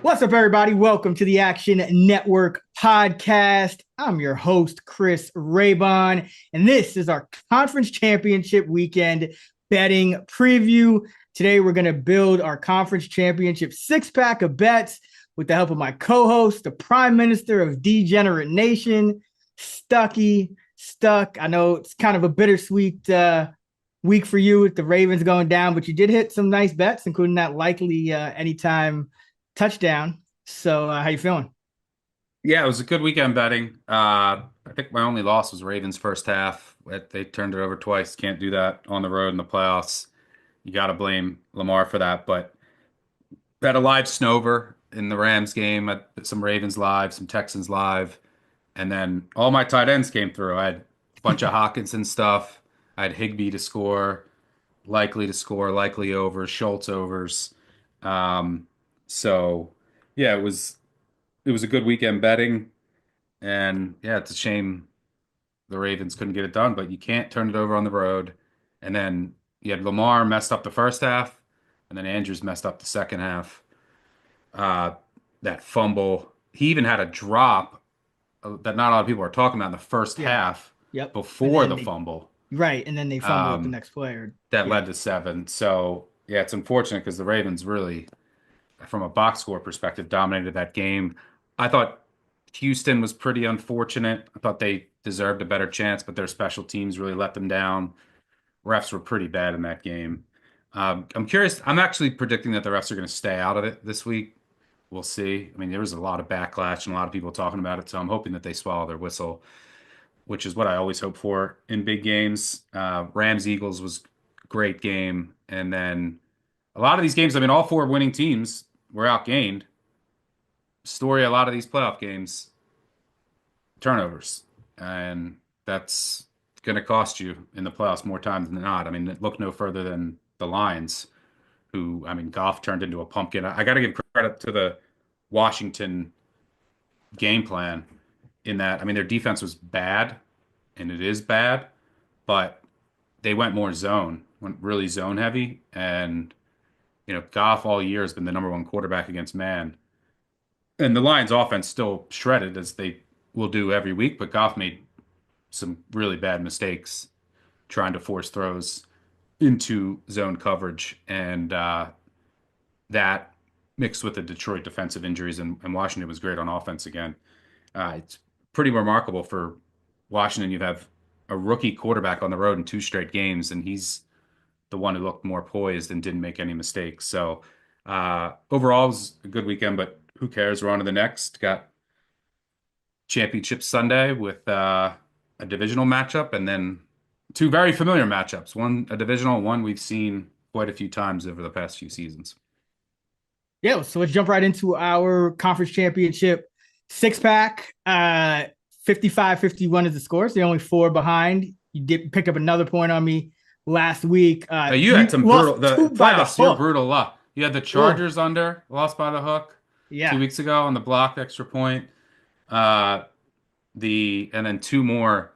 What's up, everybody? Welcome to the Action Network podcast. I'm your host, Chris Raybon, and this is our conference championship weekend betting preview. Today, we're going to build our conference championship six-pack of bets with the help of my co-host, the Prime Minister of Degenerate Nation, Stuckey. Stuck. I know it's kind of a bittersweet week for you with the Ravens going down, but you did hit some nice bets, including that likely anytime touchdown. So how you feeling? Yeah, it was a good weekend betting. I think my only loss was Ravens first half. They turned it over twice. Can't do that on the road in the playoffs. You got to blame Lamar for that. But bet a live Snover in the Rams game, some Ravens live, some Texans live, and then all my tight ends came through. I had a bunch of Hawkinson stuff. I had Higbee to score, likely overs, Schultz overs. Um, so yeah, it was a good weekend betting. And yeah, it's a shame the Ravens couldn't get it done, but you can't turn it over on the road. And then you had Lamar messed up the first half, and then Andrews messed up the second half. Uh, that fumble, he even had a drop that not a lot of people are talking about in the first Yeah. half Yep. And before then the fumble. and then they fumble at the Um, next player. that Yeah. led to seven. So yeah, it's unfortunate because the Ravens really, from a box score perspective, dominated that game. I thought Houston was pretty unfortunate. I thought they deserved a better chance, but their special teams really let them down. Refs were pretty bad in that game. I'm curious. I'm actually predicting that the refs are going to stay out of it this week. We'll see. I mean, there was a lot of backlash and a lot of people talking about it, so I'm hoping that they swallow their whistle, which is what I always hope for in big games. Rams Eagles was a great game, and then a lot of these games. I mean, all four winning teams were outgained. Story a lot of these playoff games, turnovers, and that's going to cost you in the playoffs more times than not. I mean, look no further than the Lions, who, I mean, Goff turned into a pumpkin. I got to give credit to the Washington game plan in that, I mean, their defense was bad, and it is bad, but they went really zone heavy, and Goff all year has been the number one quarterback against man. And the Lions offense still shredded as they will do every week, but Goff made some really bad mistakes trying to force throws into zone coverage. And that mixed with the Detroit defensive injuries, and Washington was great on offense again. It's pretty remarkable for Washington. You have a rookie quarterback on the road in two straight games, and he's the one who looked more poised and didn't make any mistakes. So overall, it was a good weekend, but who cares? We're on to the next. Got Championship Sunday with a divisional matchup, and then two very familiar matchups. One a divisional, one we've seen quite a few times over the past few seasons. Yeah. So let's jump right into our conference championship six pack. 55-51 is the score. So you're only four behind. You did pick up another point on me last week. You had You some brutal lost the two by the playoffs. You're hook. brutal luck. You had the Oh, Chargers under lost by the hook two yeah. weeks ago on the blocked extra point. Uh, and then two more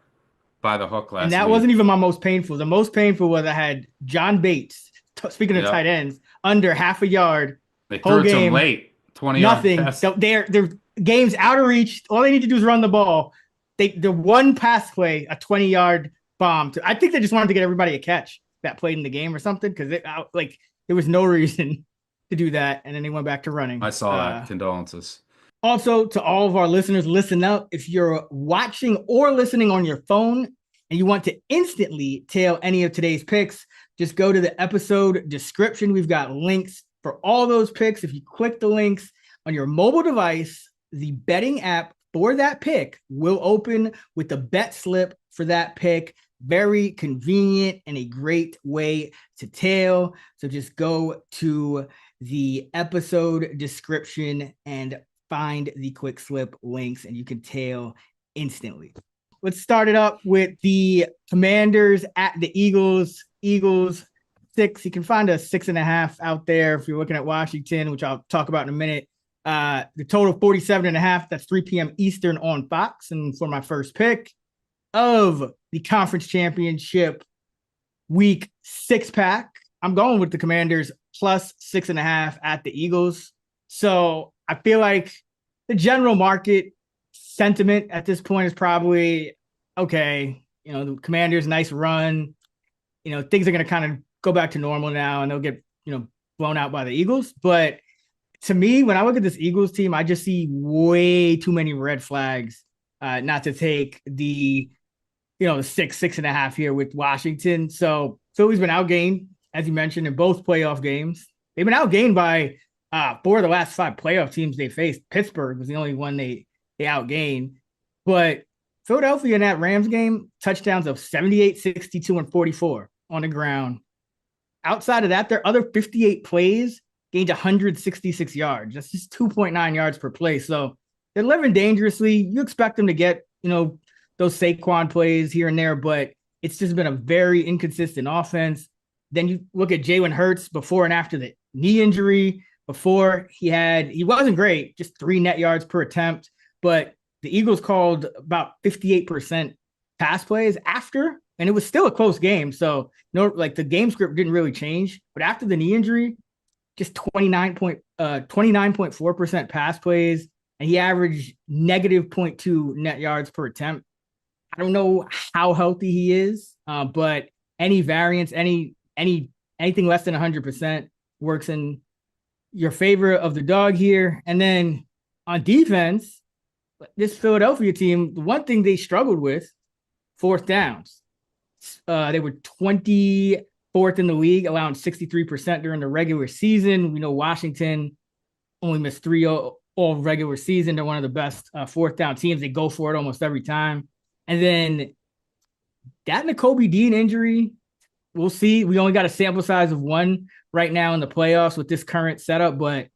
by the hook And last that wasn't week. even my most painful. The most painful was I had John Bates, speaking of tight Yep. ends, under half a yard, They whole threw it to him game, late, 20-yard nothing. pass. Their game's out of reach. All they need to do is run the ball. The one pass play, a 20-yard bomb. I think they just wanted to get everybody a catch that played in the game or something because there was no reason to do that. And then they went back to running. I saw that. Condolences. Also, to all of our listeners, listen up. If you're watching or listening on your phone and you want to instantly tail any of today's picks, just go to the episode description. We've got links for all those picks. If you click the links on your mobile device, the betting app for that pick will open with the bet slip for that pick. Very convenient and a great way to tail. So just go to the episode description and find the quick slip links and you can tail instantly. Let's start it up with the Commanders at the Eagles. Eagles 6. You can find a 6.5 out there if you're looking at Washington, which I'll talk about in a minute. The total 47.5. That's 3 p.m. Eastern on Fox. And for my first pick of the conference championship week 6-pack, I'm going with the Commanders plus 6.5 at the Eagles. So I feel like the general market sentiment at this point is probably okay. The Commanders, nice run. Things are going to kind of go back to normal now, and they'll get blown out by the Eagles. But to me, when I look at this Eagles team, I just see way too many red flags not to take the 6.5 here with Washington. So Philly's been outgained, as you mentioned, in both playoff games. They've been outgained by 4 of the last 5 playoff teams they faced. Pittsburgh was the only one they outgained. But Philadelphia in that Rams game, touchdowns of 78, 62, and 44 on the ground. Outside of that, their other 58 plays gained 166 yards. That's just 2.9 yards per play. So they're living dangerously. You expect them to get, those Saquon plays here and there, but it's just been a very inconsistent offense. Then you look at Jalen Hurts before and after the knee injury. Before he wasn't great, just 3 net yards per attempt, but the Eagles called about 58% pass plays after, and it was still a close game. So, the game script didn't really change, but after the knee injury, just 29.4% pass plays, and he averaged negative -0.2 net yards per attempt. I don't know how healthy he is, but any variance, anything less than 100% works in your favor of the dog here. And then on defense, this Philadelphia team, the one thing they struggled with, 4th downs. They were 24th in the league, allowing 63% during the regular season. We know Washington only missed 3 all regular season. They're one of the best 4th down teams. They go for it almost every time. And then that Nakobe Dean injury, we'll see. We only got a sample size of 1 right now in the playoffs with this current setup, but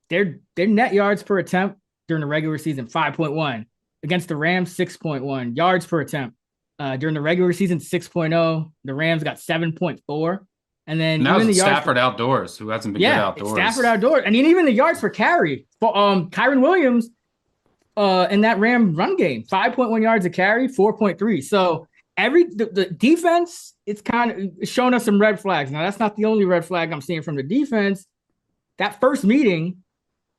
their net yards per attempt during the regular season, 5.1. Against the Rams, 6.1. Yards per attempt. During the regular season, 6.0. The Rams got 7.4. And then now even the yards Stafford outdoors, who hasn't been good outdoors. Stafford outdoors. And even the yards per carry. Kyron Williams in that Ram run game, 5.1 yards a carry, 4.3. So the defense, it's kind of showing us some red flags. Now, that's not the only red flag I'm seeing from the defense. That first meeting,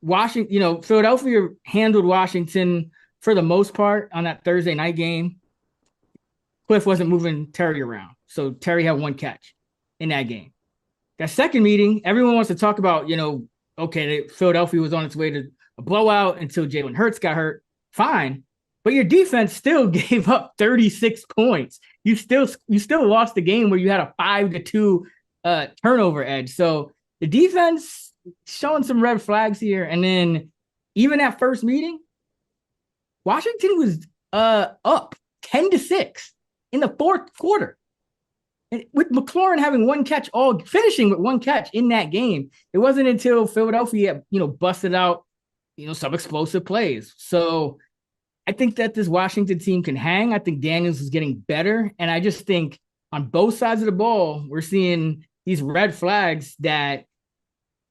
Philadelphia handled Washington for the most part on that Thursday night game. Cliff wasn't moving Terry around. So Terry had 1 catch in that game. That second meeting, everyone wants to talk about, Philadelphia was on its way to a blowout until Jalen Hurts got hurt. Fine. But your defense still gave up 36 points. You still lost the game where you had a 5-2 turnover edge. So the defense showing some red flags here. And then even that first meeting, Washington was up 10-6 in the 4th quarter. And with McLaurin having 1 catch, finishing with 1 catch in that game, it wasn't until Philadelphia, busted out, some explosive plays. So I think that this Washington team can hang. I think Daniels is getting better. And I just think on both sides of the ball, we're seeing these red flags that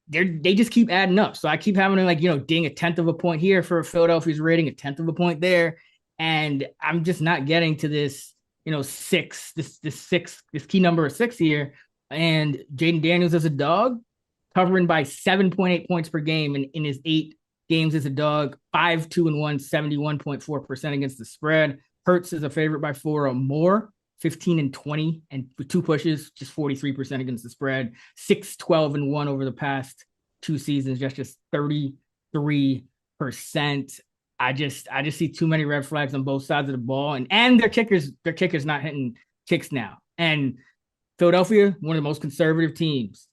they just keep adding up. So I keep having to ding 1/10 of a point here for Philadelphia's rating, 1/10 of a point there. And I'm just not getting to this, 6, this key number of 6 here. And Jaden Daniels as a dog, covering by 7.8 points per game in his 8 games as a dog, 5-2-1, 71.4% against the spread. Hurts is a favorite by 4 or more, 15-20, and with 2 pushes, just 43% against the spread. 6-12-1 over the past 2 seasons, just 33%. I just see too many red flags on both sides of the ball, and their kickers not hitting kicks now. And Philadelphia, one of the most conservative teams.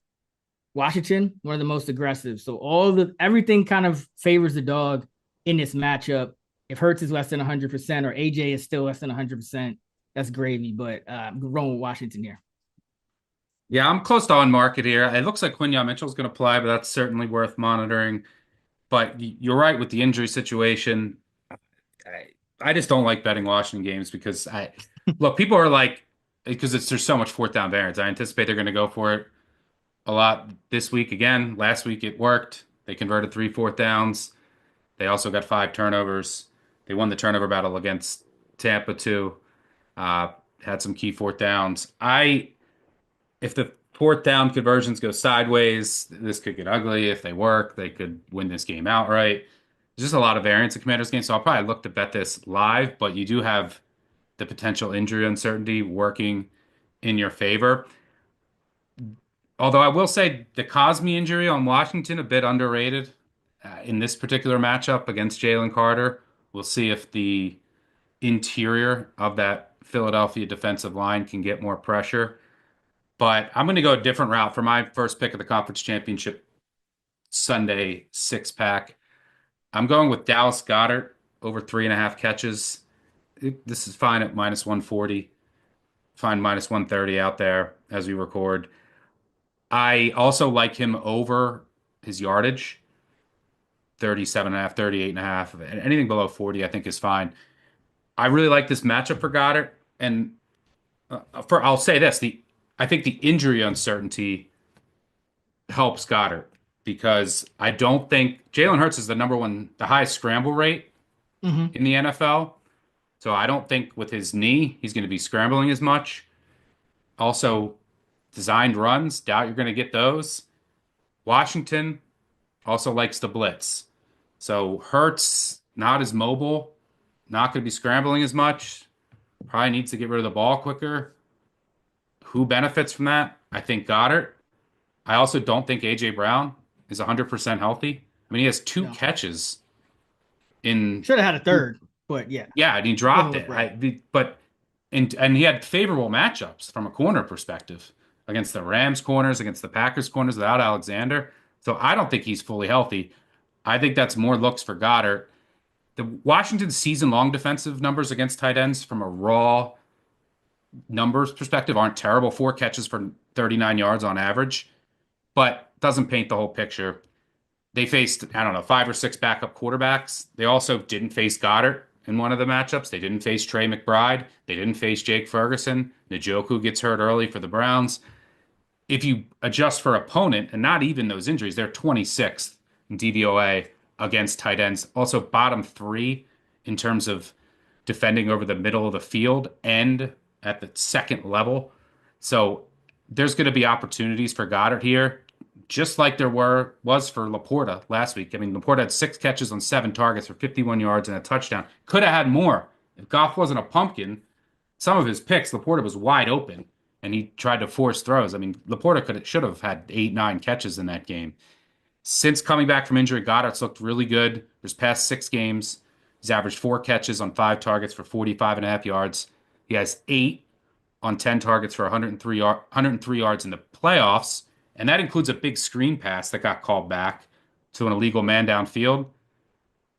Washington, one of the most aggressive. So everything kind of favors the dog in this matchup. If Hurts is less than 100% or AJ is still less than 100%, that's gravy. But I'm rolling with Washington here. Yeah, I'm close to on market here. It looks like Quinyon Mitchell's going to play, but that's certainly worth monitoring. But you're right with the injury situation. I just don't like betting Washington games because look, people are like, because there's so much 4th down variance. I anticipate they're going to go for it a lot this week again. Last week it worked. They converted 3 4th downs. They also got 5 turnovers. They won the turnover battle against Tampa too. Had some key 4th downs. If the fourth down conversions go sideways. This could get ugly. If they work, they could win this game outright. There's just a lot of variance in Commanders game, so I'll probably look to bet this live, but you do have the potential injury uncertainty working in your favor. Although I will say the Cosme injury on Washington a bit underrated in this particular matchup against Jalen Carter. We'll see if the interior of that Philadelphia defensive line can get more pressure. But I'm going to go a different route for my first pick of the conference championship Sunday six pack. I'm going with Dallas Goedert over 3.5 catches. This is fine at minus 140. Fine minus 130 out there as we record. I also like him over his yardage, 37.5, 38.5. Anything below 40, I think is fine. I really like this matchup for Goddard. And I'll say this, I think the injury uncertainty helps Goddard because I don't think Jalen Hurts is the highest scramble rate in the NFL. So I don't think with his knee, he's going to be scrambling as much. Also, designed runs, doubt you're going to get those. Washington also likes to blitz. So Hurts, not as mobile, not going to be scrambling as much. Probably needs to get rid of the ball quicker. Who benefits from that? I think Goddard. I also don't think A.J. Brown is 100% healthy. I mean, he has two catches in. Should have had a third, but yeah. Yeah, and he dropped it. Right. And he had favorable matchups from a corner perspective against the Rams corners, against the Packers corners without Alexander. So I don't think he's fully healthy. I think that's more looks for Goddard. The Washington season-long defensive numbers against tight ends from a raw numbers perspective aren't terrible. 4 catches for 39 yards on average, but doesn't paint the whole picture. They faced, I don't know, 5 or 6 backup quarterbacks. They also didn't face Goddard in one of the matchups. They didn't face Trey McBride. They didn't face Jake Ferguson. Njoku gets hurt early for the Browns. If you adjust for opponent and not even those injuries, they're 26th in DVOA against tight ends. Also bottom 3 in terms of defending over the middle of the field and at the second level. So there's going to be opportunities for Goddard here, just like there was for Laporta last week. I mean, Laporta had 6 catches on 7 targets for 51 yards and a touchdown. Could have had more. If Goff wasn't a pumpkin, some of his picks, Laporta was wide open, and he tried to force throws. I mean, Laporta should have had 8, 9 catches in that game. Since coming back from injury, Goddard's looked really good. His past 6 games, he's averaged 4 catches on 5 targets for 45.5 yards. He has 8 on 10 targets for 103 yards in the playoffs, and that includes a big screen pass that got called back to an illegal man downfield.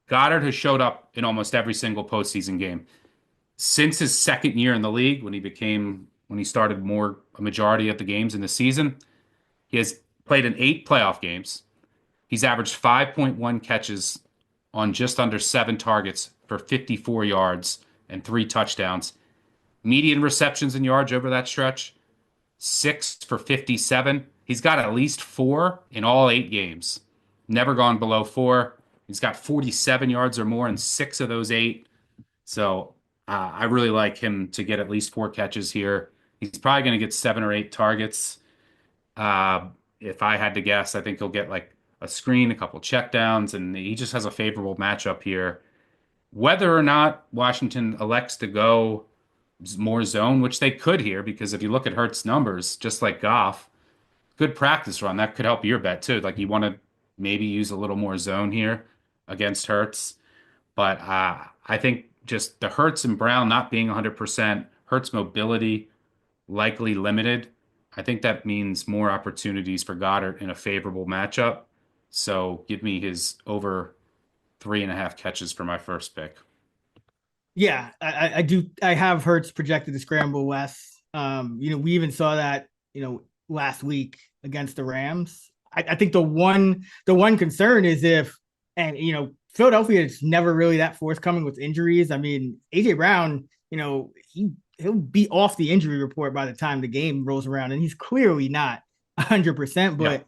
Goddard has showed up in almost every single postseason game. Since his second year in the league, when he started a majority of the games in the season, he has played in 8 playoff games. He's averaged 5.1 catches on just under 7 targets for 54 yards and 3 touchdowns. Median receptions and yards over that stretch, 6 for 57. He's got at least 4 in all 8 games. Never gone below 4. He's got 47 yards or more in 6 of those 8. So I really like him to get at least 4 catches here. He's probably going to get 7 or 8 targets. If I had to guess, I think he'll get like a screen, a couple checkdowns, and he just has a favorable matchup here. Whether or not Washington elects to go more zone, which they could here, because if you look at Hurts' numbers, just like Goff, good practice run. That could help your bet too. Like you want to maybe use a little more zone here against Hurts. But I think just the Hurts and Brown not being 100%, Hurts mobility likely limited. I think that means more opportunities for Goddard in a favorable matchup. So give me his over 3.5 catches for my first pick. Yeah, I do. I have Hurts projected to scramble less. We even saw that, last week against the Rams. I think the one concern is Philadelphia is never really that forthcoming with injuries. I mean, A.J. Brown, he'll be off the injury report by the time the game rolls around, and he's clearly not 100%. But yeah.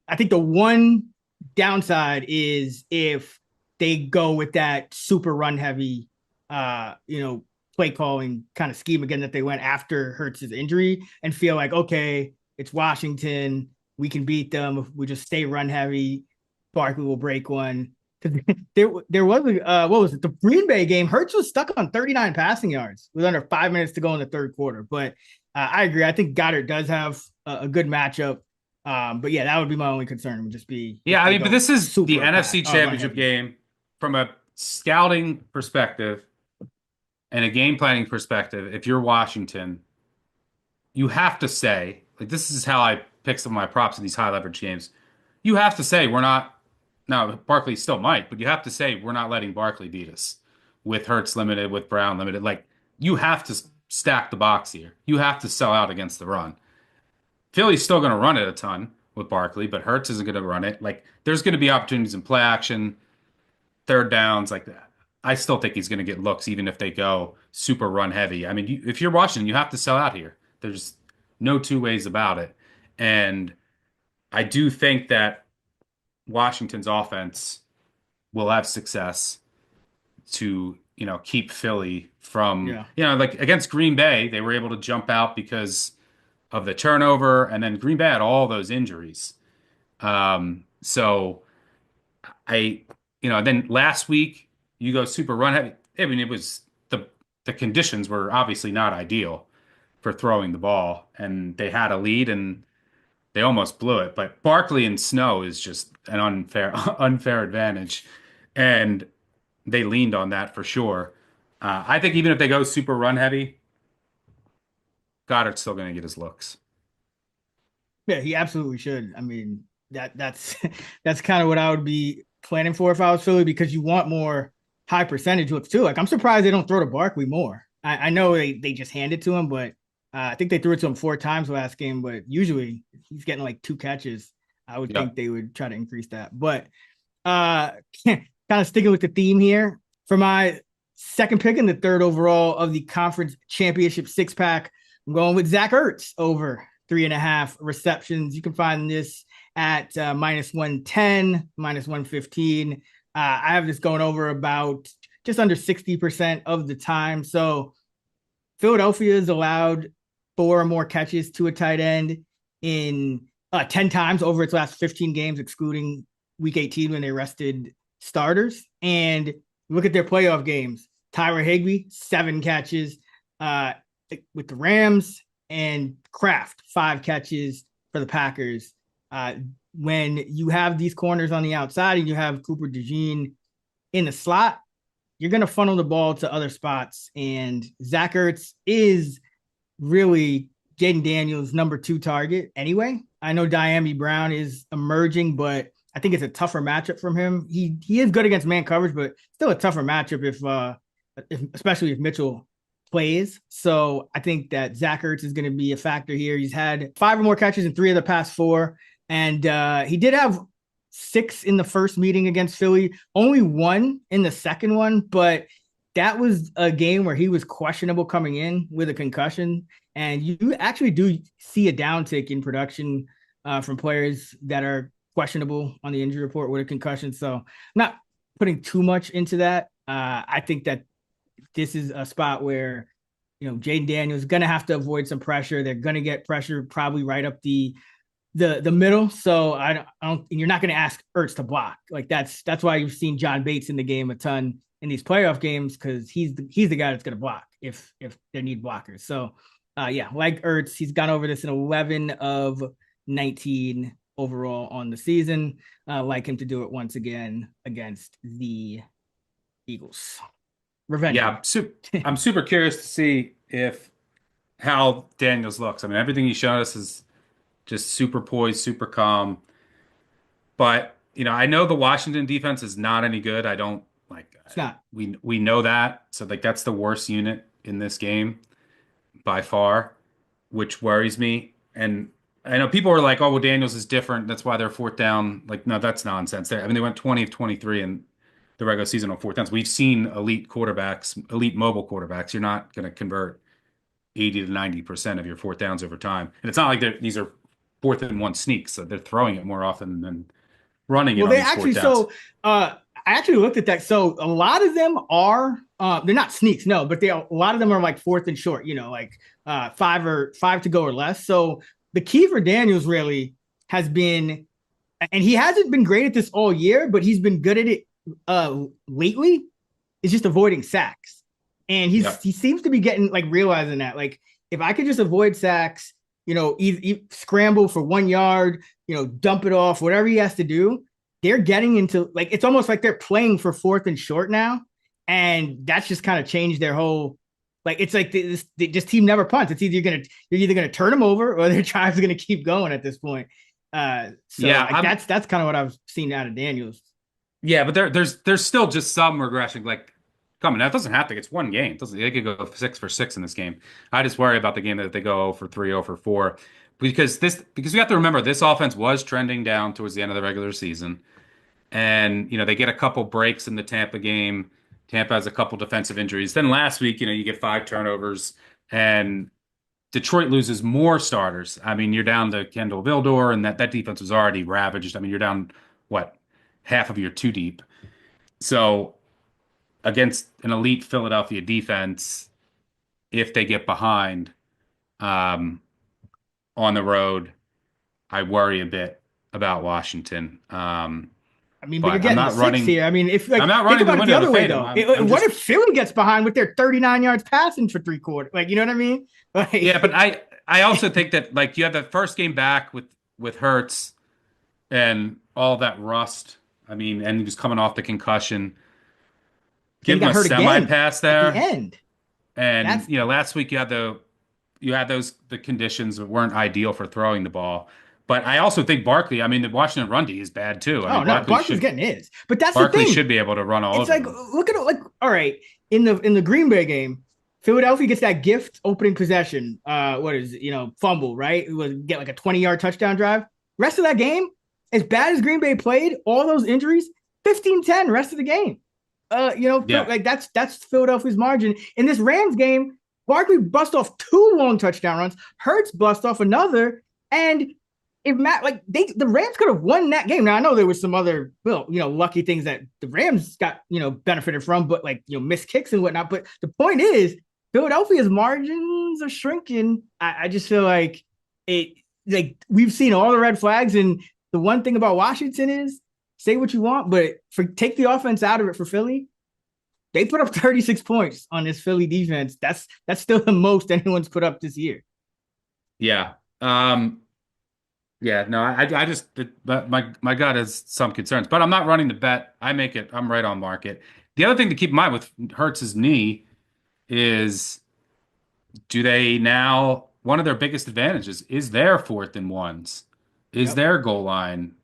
I think the one downside is if they go with that super run heavy, play calling kind of scheme again that they went after Hurts' injury and feel like, okay, it's Washington. We can beat them if we just stay run heavy. Barkley will break one. There was what was it? The Green Bay game. Ertz was stuck on 39 passing yards with under 5 minutes to go in the third quarter. But I agree. I think Goedert does have a good matchup. But yeah, that would be my only concern. Would just be Yeah, I mean, but this is the NFC pass, Championship game from a scouting perspective and a game planning perspective. If you're Washington, you have to say, like, this is how I pick some of my props in these high leverage games. You have to say we're not. Now, Barkley still might, but you have to say we're not letting Barkley beat us with Hertz limited, with Brown limited. Like, you have to stack the box here. You have to sell out against the run. Philly's still going to run it a ton with Barkley, but Hertz isn't going to run it. Like, there's going to be opportunities in play action, third downs, like that. I still think he's going to get looks, even if they go super run heavy. I mean, if you're Washington, you have to sell out here. There's no two ways about it. And I do think that Washington's offense will have success to, keep Philly from, like against Green Bay, they were able to jump out because of the turnover, and then Green Bay had all those injuries. So then last week you go super run heavy. I mean, it was the conditions were obviously not ideal for throwing the ball, and they had a lead and they almost blew it. But Barkley and snow is just an unfair advantage, and they leaned on that for sure. I think even if they go super run heavy, Goddard's still going to get his looks. Yeah, he absolutely should. I mean, that's that's kind of what I would be planning for if I was Philly, because you want more high percentage looks too. Like, I'm surprised they don't throw to Barkley more. I know they just hand it to him, but I think they threw it to him 4 times last game, but usually he's getting like 2 catches. I would think they would try to increase that. But kind of sticking with the theme here, for my second pick and the third overall of the conference championship 6-pack, I'm going with Zach Ertz over 3.5 receptions. You can find this at -110, -115. I have this going over about just under 60% of the time. So Philadelphia has allowed 4 or more catches to a tight end in 10 times over its last 15 games, excluding week 18 when they rested starters. And look at their playoff games. Tyler Higbee, 7 catches with the Rams, and Kraft, 5 catches for the Packers. When you have these corners on the outside and you have Cooper DeJean in the slot, you're going to funnel the ball to other spots. And Zach Ertz is really Jaden Daniels' number 2 target anyway. I know Diami Brown is emerging, but I think it's a tougher matchup from him. He is good against man coverage, but still a tougher matchup especially if Mitchell plays. So I think that Zach Ertz is going to be a factor here. He's had 5 or more catches in 3 of the past 4. And he did have 6 in the first meeting against Philly, only 1 in the second one, but that was a game where he was questionable coming in with a concussion. And you actually do see a downtick in production from players that are questionable on the injury report with a concussion. So I'm not putting too much into that. I think that this is a spot where, Jaden Daniels is going to have to avoid some pressure. They're going to get pressure probably right up the middle. So I don't, you're not going to ask Ertz to block. Like, that's why you've seen John Bates in the game a ton in these playoff games, because he's the guy that's going to block if they need blockers. So like Ertz, he's gone over this in 11 of 19 overall on the season. Like him to do it once again against the Eagles. Revenge. Yeah, I'm super curious to see how Daniels looks. I mean, everything he showed us is just super poised, super calm. But, I know the Washington defense is not any good. I don't like it's not. We know that. So like that's the worst unit in this game by far, which worries me. And I know people are like, "Oh, well, Daniels is different. That's why they're 4th down." Like, no, that's nonsense. They went 20 of 23 in the regular season on 4th downs. We've seen elite mobile quarterbacks. You're not going to convert 80 to 90% of your 4th downs over time. And it's not like these are 4th and 1 sneaks. So they're throwing it more often than running it. Well, they actually, I actually looked at that. So a lot of them are, they're not sneaks, no, but a lot of them are like 4th and short, like 5 to go or less. So the key for Daniels really has been, and he hasn't been great at this all year, but he's been good at it lately. Is just avoiding sacks, and Yep. he seems to be getting like realizing that like if I could just avoid sacks, scramble for 1 yard, dump it off, whatever he has to do. They're getting into like it's almost like they're playing for fourth and short now, and that's just kind of changed their whole. Like it's like this team never punts. It's you're either gonna turn them over or their drive's gonna keep going at this point. So Yeah, like that's kind of what I've seen out of Daniels. yeah, but there's still just some regression like coming. That doesn't have to. It's one game. It doesn't they could go 6 for 6 in this game. I just worry about the game that they go 0 for 3, 0 for 4. Because we have to remember this offense was trending down towards the end of the regular season. And they get a couple breaks in the Tampa game. Tampa has a couple defensive injuries. Then last week, you get 5 turnovers and Detroit loses more starters. I mean, you're down to Kendall Vildor, and that defense was already ravaged. I mean, you're down what, half of your two deep. So against an elite Philadelphia defense, if they get behind um, on the road, I worry a bit about Washington. I mean, but you're But I'm getting the not six running. here. I mean, if like I'm not think running the about it the window to other way fade him. though. I'm What just if Philly gets behind with their 39 yards passing for 3 quarters? Like, you know what I mean? Yeah, but Like, I also think that like you have that first game back with Hertz and all that rust. I mean, and he was coming off the concussion. then he Give him got a hurt semi again pass at the there. end. And That's last week you had the conditions that weren't ideal for throwing the ball. But I also think Barkley, I mean, the Washington run D is bad too. I oh mean, no, Barkley's getting his. But that's the Barkley thing. should be able to run all It's over like them. look at it. Like all right, in the Green Bay game, Philadelphia gets that gift opening possession. What is it? Fumble, right? It was get like a 20-yard touchdown drive. Rest of that game, as bad as Green Bay played, all those injuries, 15-10 rest of the game. Yeah. Like that's Philadelphia's margin. In this Rams game, Barkley bust off 2 long touchdown runs. Hurts bust off another, and if Matt like the Rams could have won that game. Now I know there was some other lucky things that the Rams got benefited from, but like missed kicks and whatnot. But the point is, Philadelphia's margins are shrinking. I just feel like it like we've seen all the red flags, and the one thing about Washington is say what you want, but take the offense out of it for Philly. They put up 36 points on this Philly defense. That's still the most anyone's put up this year. Yeah. Yeah, no, I just but my gut has some concerns, but I'm not running the bet. I'm right on market. The other thing to keep in mind with Hertz's knee is do they now one of their biggest advantages is their 4th and 1s, is Yep. their goal line.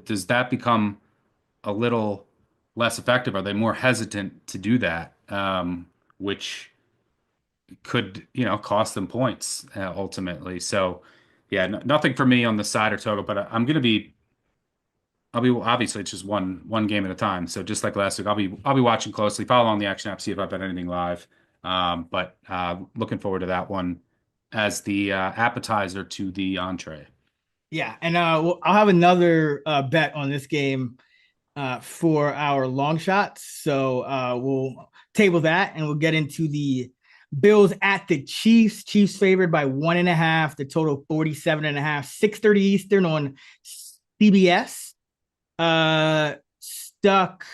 Does that become a little less effective? Are they more hesitant to do that? Which could, cost them points ultimately. So, yeah, nothing for me on the side or total, but I'll be obviously it's just one game at a time. So just like last week, I'll be watching closely, follow along the action app, see if I bet anything live. But looking forward to that one as the appetizer to the entree. Yeah, and I'll have another bet on this game for our long shots. So we'll table that and we'll get into the Bills at the Chiefs. Chiefs favored by 1.5. The total 47.5. 6:30 Eastern on CBS. Stuck.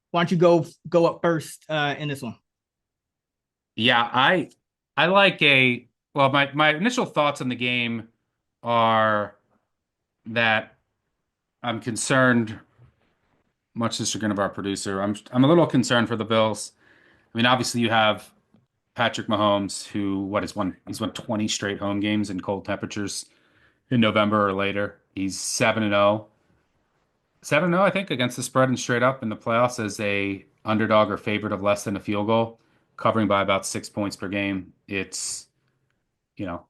Why don't you go up first in this one? Yeah, I like my initial thoughts on the game are that I'm concerned, much to the chagrin of our producer. I'm a little concerned for the Bills. I mean, obviously you have Patrick Mahomes, who he's won 20 straight home games in cold temperatures in November or later. He's 7-0. 7-0, I think, against the spread and straight up in the playoffs as a underdog or favorite of less than a field goal, covering by about 6 points per game. It's,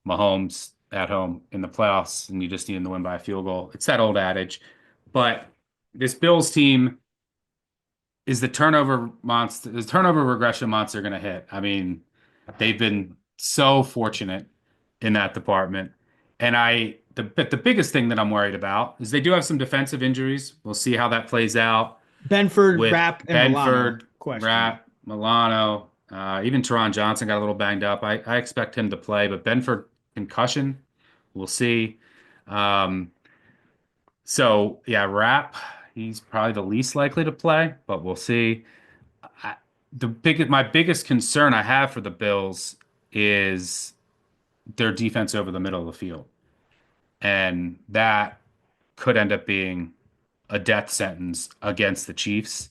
Mahomes at home in the playoffs, and you just need him to win by a field goal. It's that old adage. But this Bills team is the turnover regression monster going to hit. I mean, they've been so fortunate in that department. And the biggest thing that I'm worried about is they do have some defensive injuries. We'll see how that plays out Benford, with Rapp, and Milano Benford, question. Rapp, Milano, even Teron Johnson got a little banged up. I expect him to play, but Benford concussion We'll see. Um, so yeah, Rap, he's probably the least likely to play, but we'll see. I, my biggest concern I have for the Bills is their defense over the middle of the field, and that could end up being a death sentence against the Chiefs.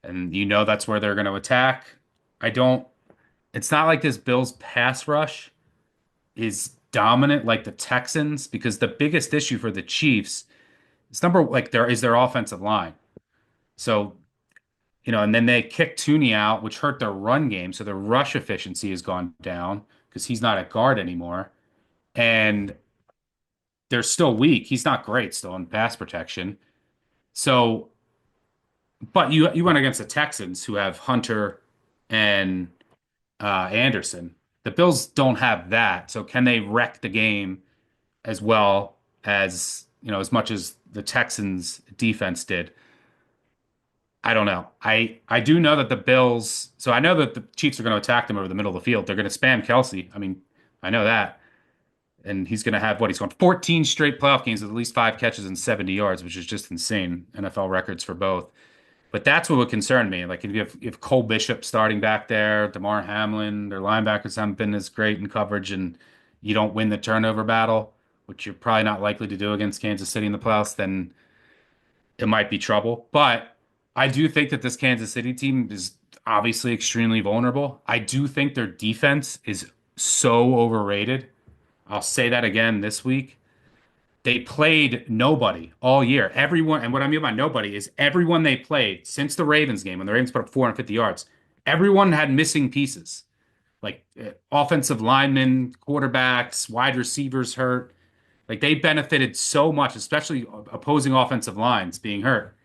And that's where they're going to attack. I don't. It's not like this Bills pass rush is dominant like the Texans, because the biggest issue for the Chiefs is their offensive line. So, and then they kicked Tooney out, which hurt their run game. So their rush efficiency has gone down because he's not at guard anymore. And they're still weak. He's not great still in pass protection. So, but you went against the Texans, who have Hunter and Anderson. The Bills don't have that. So can they wreck the game as well as much as the Texans defense did? I don't know. I do know that the Bills, so I know that the Chiefs are going to attack them over the middle of the field. They're going to spam Kelsey. I mean, I know that. And he's going to have he's going 14 straight playoff games with at least 5 catches and 70 yards, which is just insane. NFL records for both. But that's what would concern me. Like, if you have Cole Bishop starting back there, DeMar Hamlin, their linebackers haven't been as great in coverage, and you don't win the turnover battle, which you're probably not likely to do against Kansas City in the playoffs, then it might be trouble. But I do think that this Kansas City team is obviously extremely vulnerable. I do think their defense is so overrated. I'll say that again this week. They played nobody all year. Everyone, and what I mean by nobody is everyone they played since the Ravens game, when the Ravens put up 450 yards, everyone had missing pieces, like offensive linemen, quarterbacks, wide receivers hurt. Like, they benefited so much, especially opposing offensive lines being hurt.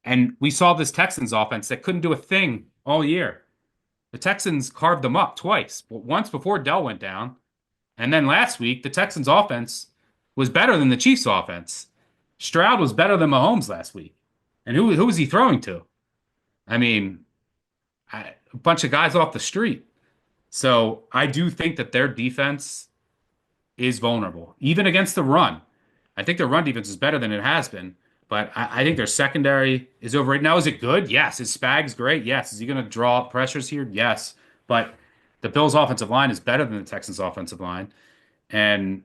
And we saw this Texans offense that couldn't do a thing all year. The Texans carved them up twice. Once before Dell went down, and then last week, the Texans offense was better than the Chiefs offense. Stroud was better than Mahomes last week. And who was he throwing to? I mean, a bunch of guys off the street. So I do think that their defense is vulnerable, even against the run. I think their run defense is better than it has been, but I think their secondary is overrated. Now, is it good? Yes. Is Spags great? Yes. Is he going to draw up pressures here? Yes. But the Bills' offensive line is better than the Texans' offensive line. And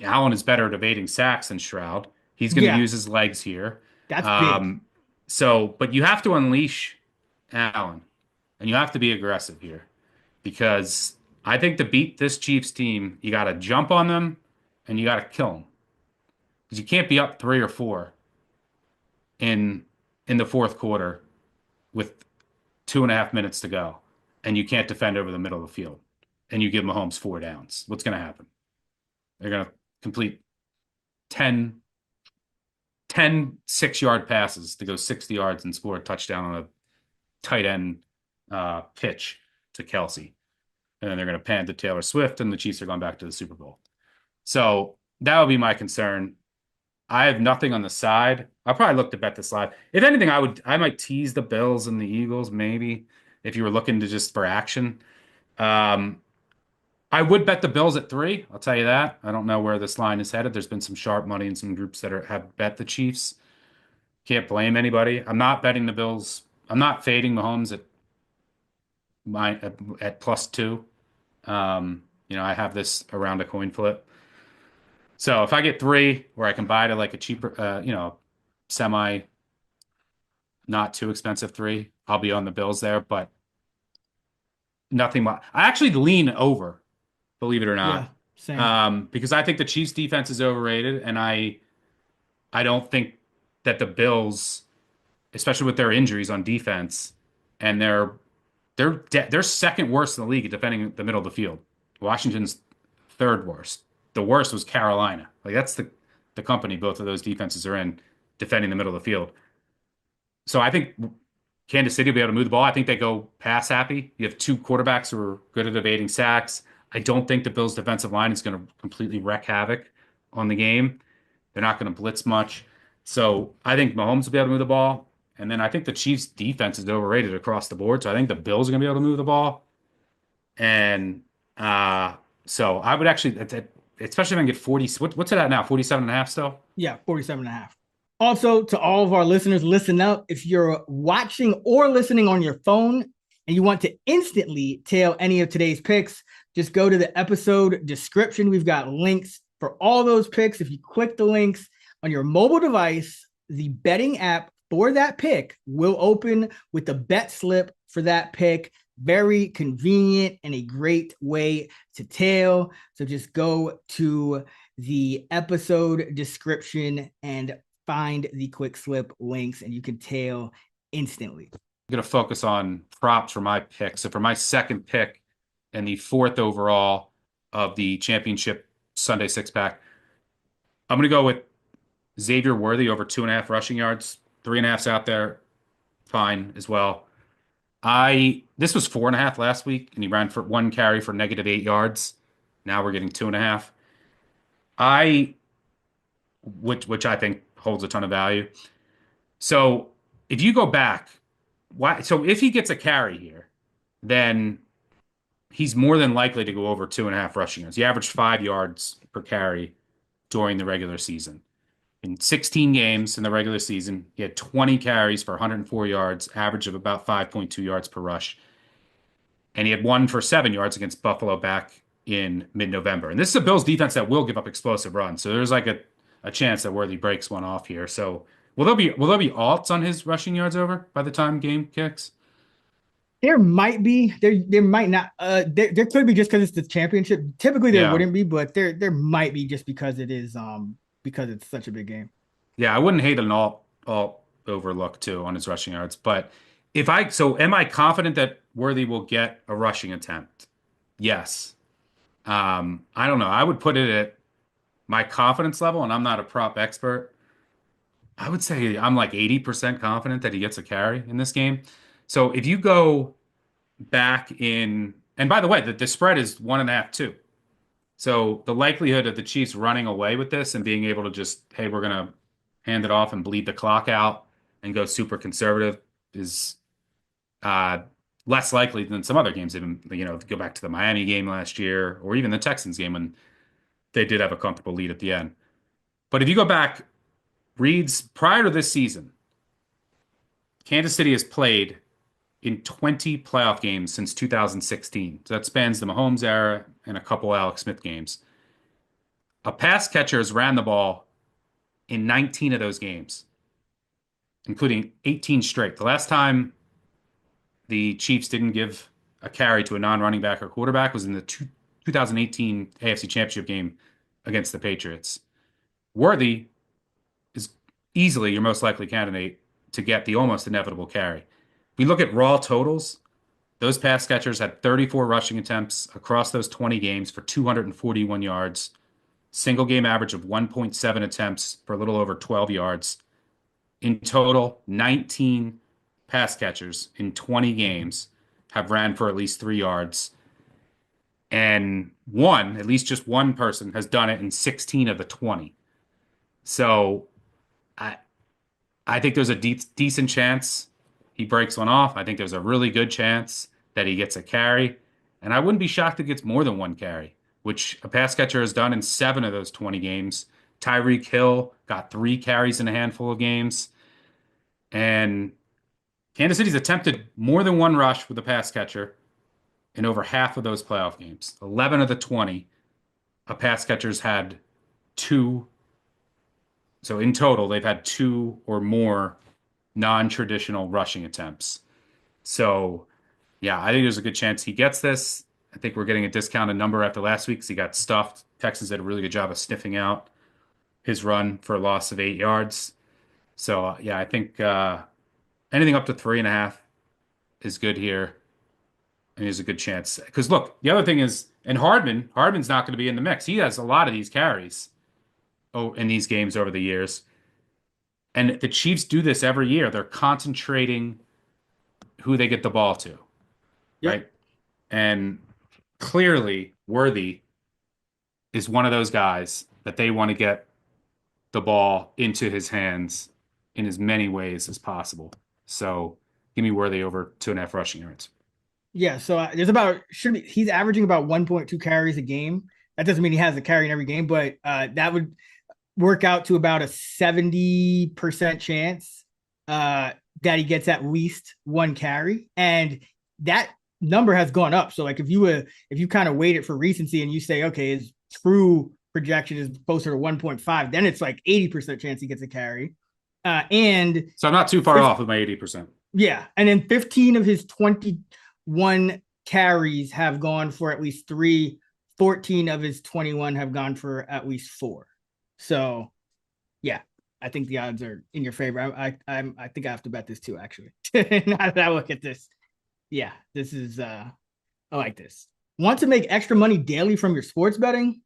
Allen is better at evading sacks than Stroud. He's going to Yeah, use his legs here. that's big. Um, but you have to unleash Allen, and you have to be aggressive here, because I think to beat this Chiefs team, you got to jump on them and you got to kill them, because you can't be up 3 or 4 in the fourth quarter with 2.5 minutes to go, and you can't defend over the middle of the field, and you give Mahomes 4 downs. What's going to happen? They're going to complete 10, 10 6-yard passes to go 60 yards and score a touchdown on a tight end pitch to Kelsey. And then they're going to pan to Taylor Swift, and the Chiefs are going back to the Super Bowl. So that would be my concern. I have nothing on the side. I'll probably look to bet this live. If anything, I might tease the Bills and the Eagles, maybe, if you were looking to just for action. I would bet the Bills at 3. I'll tell you that. I don't know where this line is headed. There's been some sharp money in some groups that have bet the Chiefs. Can't blame anybody. I'm not betting the Bills. I'm not fading Mahomes at +2. I have this around a coin flip. So if I get 3, where I can buy to like a cheaper, semi not too expensive 3, I'll be on the Bills there. But nothing much. I actually lean over, believe it or Yeah, not, same. because I think the Chiefs defense is overrated, and I don't think that the Bills, especially with their injuries on defense, and they're second worst in the league at defending the middle of the field. Washington's third worst. The worst was Carolina. Like, that's the company both of those defenses are in, defending the middle of the field. So I think Kansas City will be able to move the ball. I think they go pass happy. You have 2 quarterbacks who are good at evading sacks. I don't think the Bills' defensive line is going to completely wreak havoc on the game. They're not going to blitz much. So I think Mahomes will be able to move the ball. And then I think the Chiefs' defense is overrated across the board. So I think the Bills are going to be able to move the ball. And so I would actually, especially if I can get 40. What's it at now? 47 and a half still? Yeah, 47.5. Also, to all of our listeners, listen up. If you're watching or listening on your phone and you want to instantly tail any of today's picks, just go to the episode description. We've got links for all those picks. If you click the links on your mobile device, the betting app for that pick will open with the bet slip for that pick. Very convenient and a great way to tail. So just go to the episode description and find the quick slip links and you can tail instantly. I'm going to focus on props for my pick. So for my second pick and the fourth overall of the championship Sunday six pack, I'm going to go with Xavier Worthy over 2.5 rushing yards. 3.5's out there, fine as well. This was 4.5 last week, and he ran for 1 carry for -8 yards. Now we're getting 2.5. I which I think holds a ton of value. So if you go back, why? So if he gets a carry here, then he's more than likely to go over 2.5 rushing yards. He averaged 5 yards per carry during the regular season. In 16 games in the regular season, he had 20 carries for 104 yards, average of about 5.2 yards per rush. And he had one for 7 yards against Buffalo back in mid-November. And this is a Bills defense that will give up explosive runs. So there's like a chance that Worthy breaks one off here. So will there be alts on his rushing yards over by the time game kicks? There might be, there might not. There could be just because it's the championship. Typically there Yeah. wouldn't be, but there might be just because it is because it's such a big game. Yeah, I wouldn't hate an alt overlook too on his rushing yards. But am I confident that Worthy will get a rushing attempt? Yes. I don't know. I would put it at my confidence level, and I'm not a prop expert. I would say I'm like 80% confident that he gets a carry in this game. So if you go back in, and by the way, the spread is 1.5 too. So the likelihood of the Chiefs running away with this and being able to just, hey, we're gonna hand it off and bleed the clock out and go super conservative is uh, less likely than some other games. Even go back to the Miami game last year, or even the Texans game when they did have a comfortable lead at the end. But if you go back, reads prior to this season, Kansas City has played in 20 playoff games since 2016. So that spans the Mahomes era and a couple Alex Smith games. A pass catcher has ran the ball in 19 of those games, including 18 straight. The last time the Chiefs didn't give a carry to a non-running back or quarterback was in the 2018 AFC Championship game against the Patriots. Worthy is easily your most likely candidate to get the almost inevitable carry. If we look at raw totals, those pass catchers had 34 rushing attempts across those 20 games for 241 yards, single game average of 1.7 attempts for a little over 12 yards. In total, 19 pass catchers in 20 games have ran for at least 3 yards. And at least just one person has done it in 16 of the 20. So I I think there's a decent chance he breaks one off. I think there's a really good chance that he gets a carry. And I wouldn't be shocked if he gets more than one carry, which a pass catcher has done in 7 of those 20 games. Tyreek Hill got 3 carries in a handful of games. And Kansas City's attempted more than one rush with a pass catcher in over half of those playoff games. 11 of the 20, a pass catcher's had 2. So in total, they've had 2 or more non-traditional rushing attempts. So, yeah, I think there's a good chance he gets this. I think we're getting a discounted number after last week because he got stuffed. Texans did a really good job of sniffing out his run for a loss of 8 yards. So, yeah, I think anything up to 3.5 is good here. And there's a good chance. Because, look, the other thing is, and Hardman's not going to be in the mix. He has a lot of these carries in these games over the years. And the Chiefs do this every year. They're concentrating who they get the ball to, Yep. right? And clearly, Worthy is one of those guys that they want to get the ball into his hands in as many ways as possible. So give me Worthy over 2.5 rushing yards. Yeah, so he's averaging about 1.2 carries a game. That doesn't mean he has a carry in every game, but that would work out to about a 70% chance that he gets at least one carry. And that number has gone up. So like if you kind of weight it for recency and you say, okay, his true projection is closer to 1.5, then it's like 80% chance he gets a carry. And So I'm not too far off with my 80%. yeah. And then 15 of his 21 carries have gone for at least three. 14 of his 21 have gone for at least four. So yeah, I think the odds are in your favor. I think I have to bet this too, actually. Now that I look at this. Yeah, this is I like this. Want to make extra money daily from your sports betting?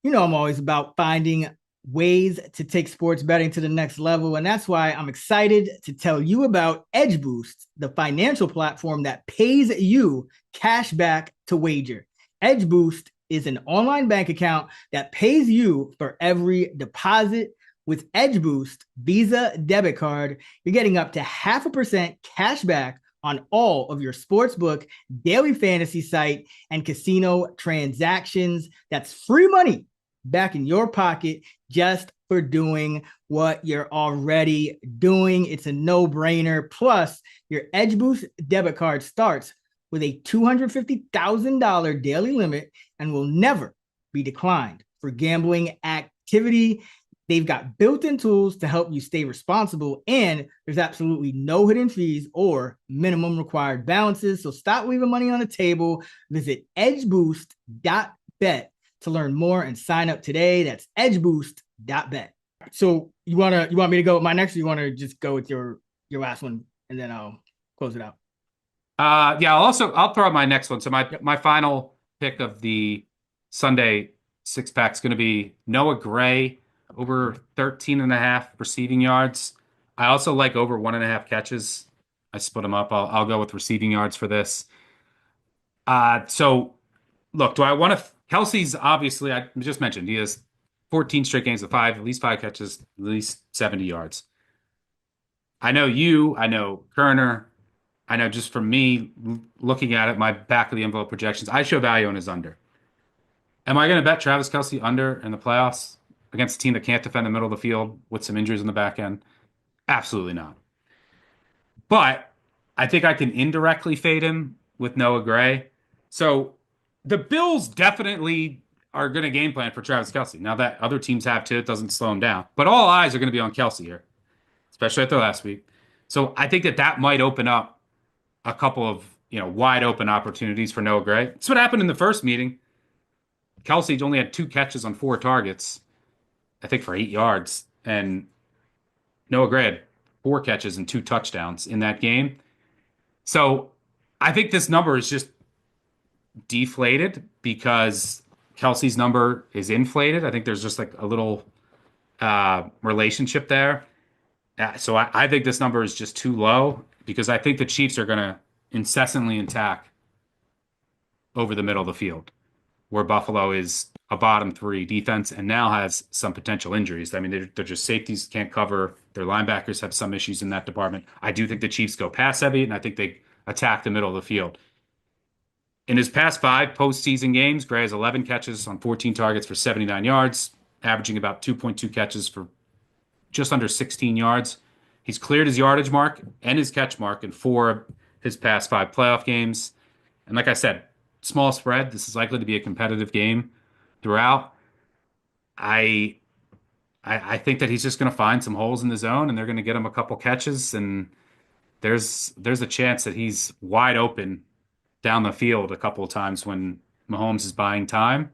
You know, I'm always about finding ways to take sports betting to the next level. And that's why I'm excited to tell you about Edgeboost, the financial platform that pays you cash back to wager. Edgeboost is an online bank account that pays you for every deposit. With Edgeboost Visa debit card, you're getting up to 0.5% cash back on all of your sportsbook, daily fantasy site, and casino transactions. That's free money back in your pocket just for doing what you're already doing. It's a no-brainer. Plus, your Edgeboost debit card starts with a $250,000 daily limit and will never be declined for gambling activity. They've got built-in tools to help you stay responsible, and there's absolutely no hidden fees or minimum required balances. So stop leaving money on the table. Visit Edgeboost.bet to learn more and sign up today. That's Edgeboost.bet. So you want me to go with my next, or you want to just go with your last one and then I'll close it out? Yeah, I'll throw out my next one. So my final pick of the Sunday six pack is going to be Noah Gray over 13.5 receiving yards. I also like over 1.5 catches. I split them up. I'll go with receiving yards for this. So look, do I want to? Kelsey's obviously, I just mentioned, he has 14 straight games of at least five catches, at least 70 yards. I know Kerner. I know just from me looking at it, my back of the envelope projections, I show value on his under. Am I going to bet Travis Kelce under in the playoffs against a team that can't defend the middle of the field with some injuries in the back end? Absolutely not. But I think I can indirectly fade him with Noah Gray. So the Bills definitely are going to game plan for Travis Kelce. Now that other teams have too, it doesn't slow him down. But all eyes are going to be on Kelce here, especially after last week. So I think that might open up a couple of wide open opportunities for Noah Gray. That's what happened in the first meeting. Kelce only had 2 catches on 4 targets, I think for 8 yards, and Noah Gray had 4 catches and 2 touchdowns in that game. So I think this number is just deflated because Kelce's number is inflated. I think there's just like a little relationship there. So I think this number is just too low because I think the Chiefs are going to incessantly attack over the middle of the field, where Buffalo is a bottom 3 defense and now has some potential injuries. I mean, they're just safeties can't cover. Their linebackers have some issues in that department. I do think the Chiefs go pass heavy, and I think they attack the middle of the field. In his past 5 postseason games, Gray has 11 catches on 14 targets for 79 yards, averaging about 2.2 catches for just under 16 yards. He's cleared his yardage mark and his catch mark in 4 of his past 5 playoff games. And like I said, small spread. This is likely to be a competitive game throughout. I think that he's just going to find some holes in the zone, and they're going to get him a couple catches, and there's a chance that he's wide open down the field a couple of times when Mahomes is buying time.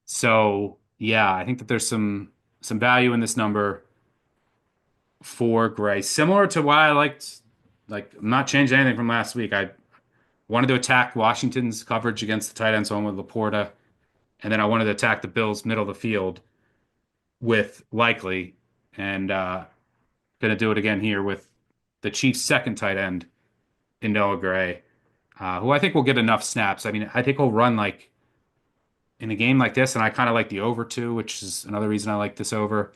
So yeah, I think that there's some value in this number for Gray, similar to why I liked. Like, I'm not changing anything from last week. I wanted to attack Washington's coverage against the tight end, so I went with Laporta. And then I wanted to attack the Bills' middle of the field with Likely. And going to do it again here with the Chiefs' second tight end in Noah Gray, who I think will get enough snaps. I mean, I think he'll run like in a game like this, and I kind of like the over too, which is another reason I like this over.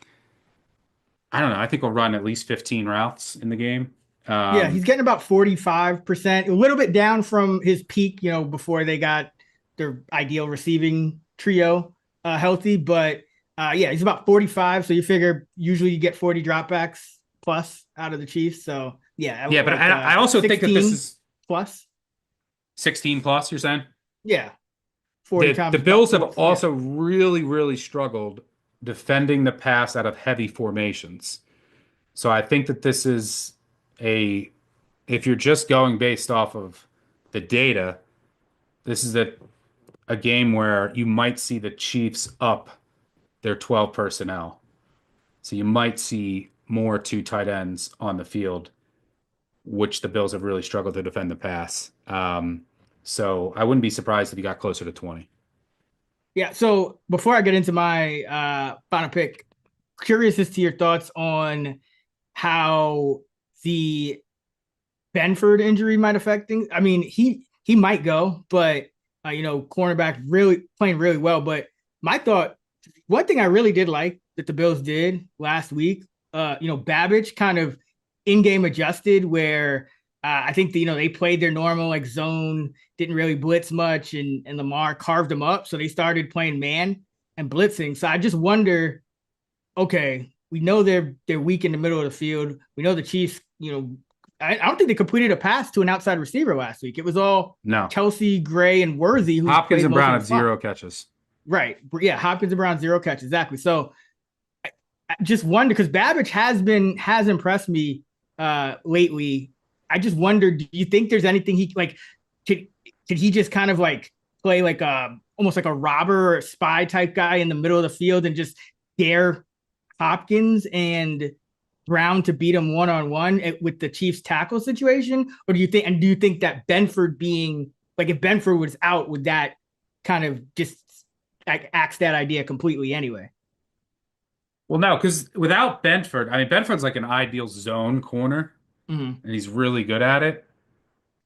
I don't know. I think he'll run at least 15 routes in the game. Yeah, he's getting about 45%, a little bit down from his peak, before they got their ideal receiving trio. healthy, but yeah, he's about 45. So you figure usually you get 40 dropbacks plus out of the Chiefs. So yeah, Yeah, but like I also think that this 16 is plus. 16 plus, you're saying? Yeah, 40 The times about Bills have four. Yeah. also really, really struggled defending the pass out of heavy formations. So I think that this is a, if you're just going based off of the data, this is a game where you might see the Chiefs up their 12 personnel. So you might see more two tight ends on the field, which the Bills have really struggled to defend the pass. So I wouldn't be surprised if you got closer to 20. Yeah. So before I get into my final pick, curious as to your thoughts on how the Benford injury might affect things. I mean, he might go, but cornerback really playing really well. But my thought, one thing I really did like that the Bills did last week, Babbage kind of in-game adjusted where I think they played their normal like zone, didn't really blitz much, and Lamar carved them up. So they started playing man and blitzing. So I just wonder, okay, we know they're weak in the middle of the field. We know the Chiefs, I don't think they completed a pass to an outside receiver last week. It was all No. Kelsey, Gray, and Worthy who's Hopkins played and most Brown of had the slot. zero catches. Right. Yeah, Hopkins and Brown, zero catch. Exactly. So I just wonder because Babbage has impressed me lately. I just wonder, do you think there's anything he like could he just kind of like play like a almost like a robber or a spy type guy in the middle of the field and just dare Hopkins and Brown to beat him one on one with the Chiefs tackle situation? Or do you think that Benford being like if Benford was out, would that kind of just like axe that idea completely anyway? Well, no, because without Benford, I mean, Benford's like an ideal zone corner, Mm-hmm. and he's really good at it.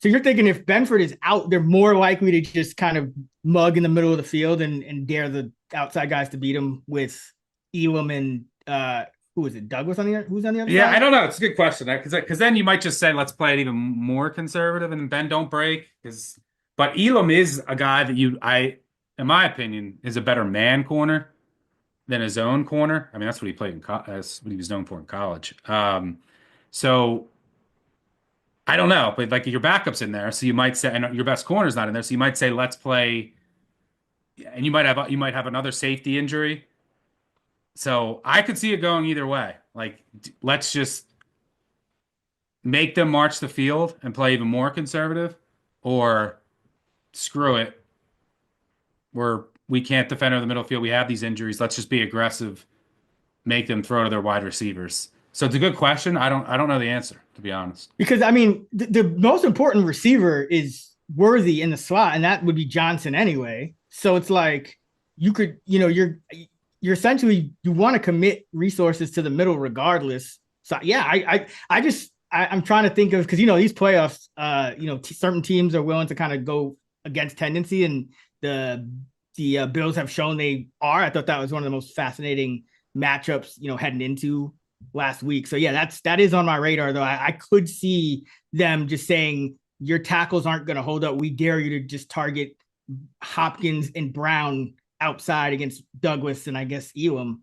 So you're thinking if Benford is out, they're more likely to just kind of mug in the middle of the field and dare the outside guys to beat him with Elam and who is it? Douglas on the who's on the other Yeah, I side? don't know. It's a good question because then you might just say let's play it even more conservative and Ben don't break. Because but Elam is a guy that in my opinion, is a better man corner than a zone corner. I mean, that's what he played that's what he was known for in college. So I don't know, but like your backup's in there, so you might say, and your best corner's not in there, so you might say let's play, and you might have another safety injury. So I could see it going either way. Like let's just make them march the field and play even more conservative, or screw it. We can't defend in the middle field. We have these injuries. Let's just be aggressive, make them throw to their wide receivers. So it's a good question. I don't know the answer, to be honest. Because I mean, the most important receiver is Worthy in the slot, and that would be Johnson anyway. So it's like you could, you're essentially you want to commit resources to the middle regardless. So yeah, I'm trying to think of because these playoffs, certain teams are willing to kind of go against tendency, and the Bills have shown they are. I thought that was one of the most fascinating matchups, heading into last week. So yeah, that is on my radar though. I could see them just saying your tackles aren't going to hold up. We dare you to just target Hopkins and Brown outside against Douglas and I guess Elam.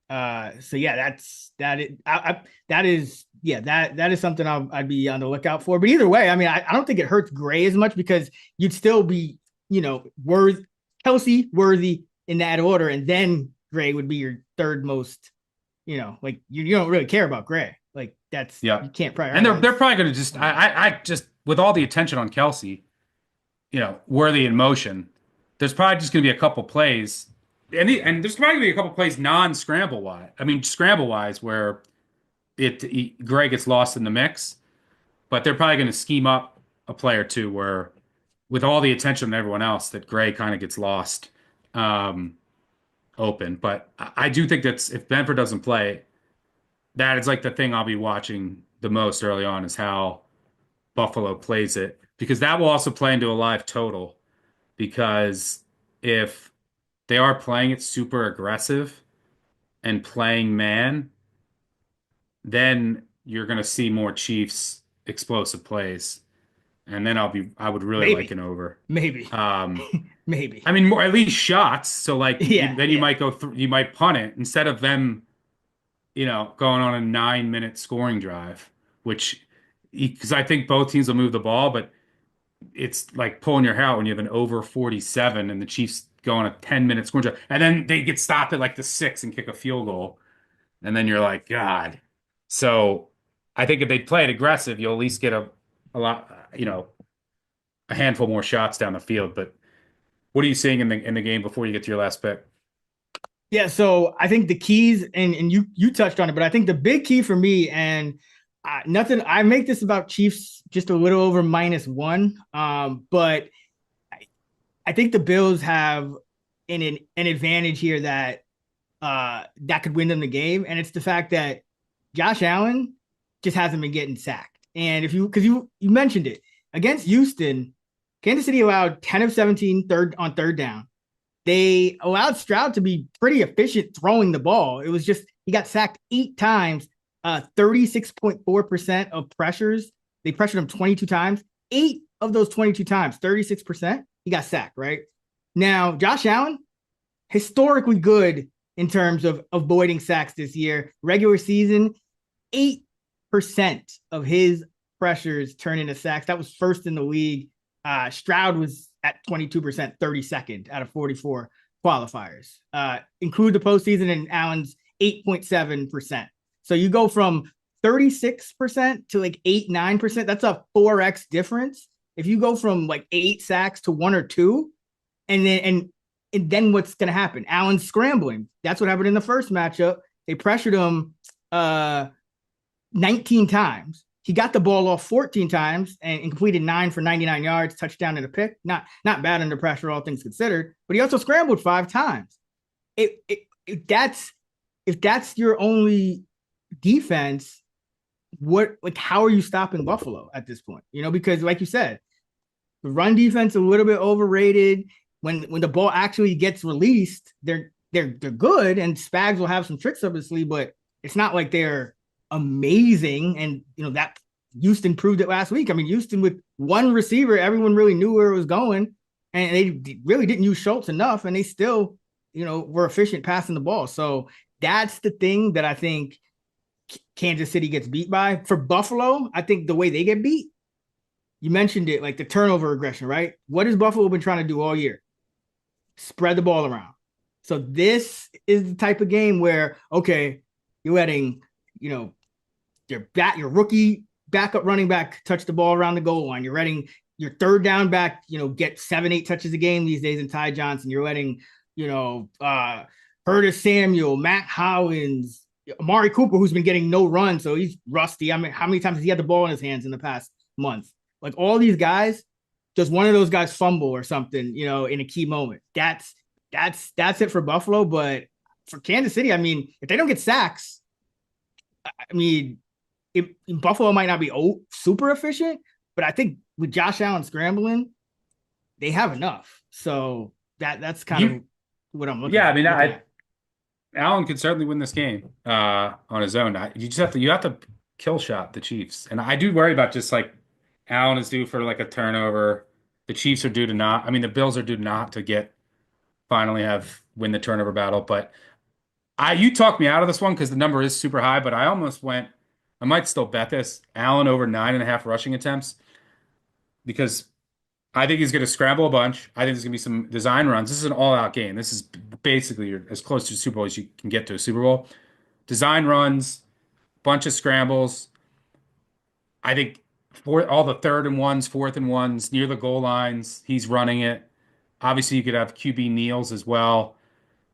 So yeah, that is something I'd be on the lookout for. But either way, I mean, I don't think it hurts Gray as much because you'd still be, Kelsey, Worthy in that order, and then Gray would be your third most, like you don't really care about Gray. Like that's Yeah. you can't And they're prioritize. probably going to just I just with all the attention on Kelsey, worthy in motion, there's probably just going to be a couple plays, and there's probably going to be a couple plays non-scramble wise. I mean, scramble wise, where Gray gets lost in the mix, but they're probably going to scheme up a play or two where, with all the attention of everyone else, that Gray kind of gets lost um, open. But I do think that's if Benford doesn't play, that is like the thing I'll be watching the most early on is how Buffalo plays it because that will also play into a live total because if they are playing it super aggressive and playing man, then you're going to see more Chiefs explosive plays. and then I would really like Maybe, an over. maybe, Um, maybe. I mean, more at least shots. So like Yeah, then you yeah. might go through, you might punt it instead of them, going on a 9-minute scoring drive, which because I think both teams will move the ball, but it's like pulling your hair out when you have an over 47 and the Chiefs go on a 10-minute scoring drive, and then they get stopped at like the 6 and kick a field goal, and then you're like, God. So I think if they play it aggressive, you'll at least get a lot, a handful more shots down the field. But what are you seeing in the game before you get to your last pick? Yeah, so I think the keys, and you touched on it, but I think the big key for me, and nothing, I make this about Chiefs just a little over -1, but I think the Bills have an advantage here that could win them the game, and it's the fact that Josh Allen just hasn't been getting sacked. And if you, because you mentioned it against Houston, Kansas City allowed 10 of 17 on third down. They allowed Stroud to be pretty efficient throwing the ball. It was just he got sacked 8 times, 36.4% of pressures. They pressured him 22 times. 8 of those 22 times, 36%, he got sacked, right? Now, Josh Allen, historically good in terms of avoiding sacks this year. Regular season, 8% of his pressures turn into sacks. That was first in the league. Stroud was at 22%, 32nd out of 44 qualifiers. Include the postseason, and Allen's 8.7%. So you go from 36% to like 8-9%. That's a 4x difference. If you go from like 8 sacks to 1 or 2, and then what's going to happen? Allen's scrambling. That's what happened in the first matchup. They pressured him 19 times. He got the ball off 14 times and completed 9 for 99 yards, touchdown and a pick. Not bad under pressure, all things considered. But he also scrambled 5 times. If that's your only defense, how are you stopping Buffalo at this point? Because like you said, the run defense a little bit overrated. When the ball actually gets released, they're good, and Spags will have some tricks up his sleeve, but it's not like they're amazing. And that Houston proved it last week. I mean, Houston with one receiver, everyone really knew where it was going, and they really didn't use Schultz enough, and they still were efficient passing the ball. So that's the thing that I think Kansas City gets beat by. For Buffalo, I think the way they get beat, you mentioned it, like the turnover aggression, right? What has Buffalo been trying to do all year? Spread the ball around. So this is the type of game where, okay, you're letting, your rookie backup running back touch the ball around the goal line. You're letting your third down back, get 7-8 touches a game these days in Ty Johnson. You're letting, Curtis Samuel, Matt Howens, Amari Cooper, who's been getting no run, so he's rusty. I mean, how many times has he had the ball in his hands in the past month? Like all these guys, does one of those guys fumble or something, in a key moment? That's it for Buffalo. But for Kansas City, I mean, if they don't get sacks, I mean, Buffalo might not be super efficient, but I think with Josh Allen scrambling, they have enough. So that's kind of what I'm looking. Yeah, I at. mean, Allen could certainly win this game on his own. You have to kill shot the Chiefs, and I do worry about just like Allen is due for like a turnover. The Chiefs are due to not. I mean, the Bills are due not to finally win the turnover battle. But you talked me out of this one because the number is super high. But I almost went. I might still bet this Allen over 9.5 rushing attempts because I think he's going to scramble a bunch. I think there's going to be some design runs. This is an all-out game. This is basically as close to a Super Bowl as you can get to a Super Bowl. Design runs, bunch of scrambles. I think for all the third and ones, fourth and ones near the goal lines, he's running it. Obviously, you could have QB kneels as well.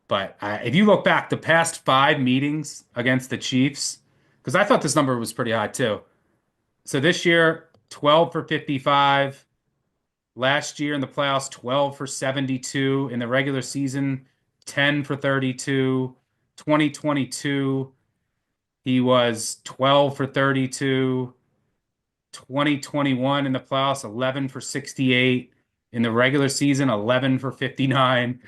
But if you look back, the past 5 meetings against the Chiefs, because I thought this number was pretty high too. So this year, 12 for 55. Last year in the playoffs, 12 for 72. In the regular season, 10 for 32. 2022, he was 12 for 32. 2021 in the playoffs, 11 for 68. In the regular season, 11 for 59.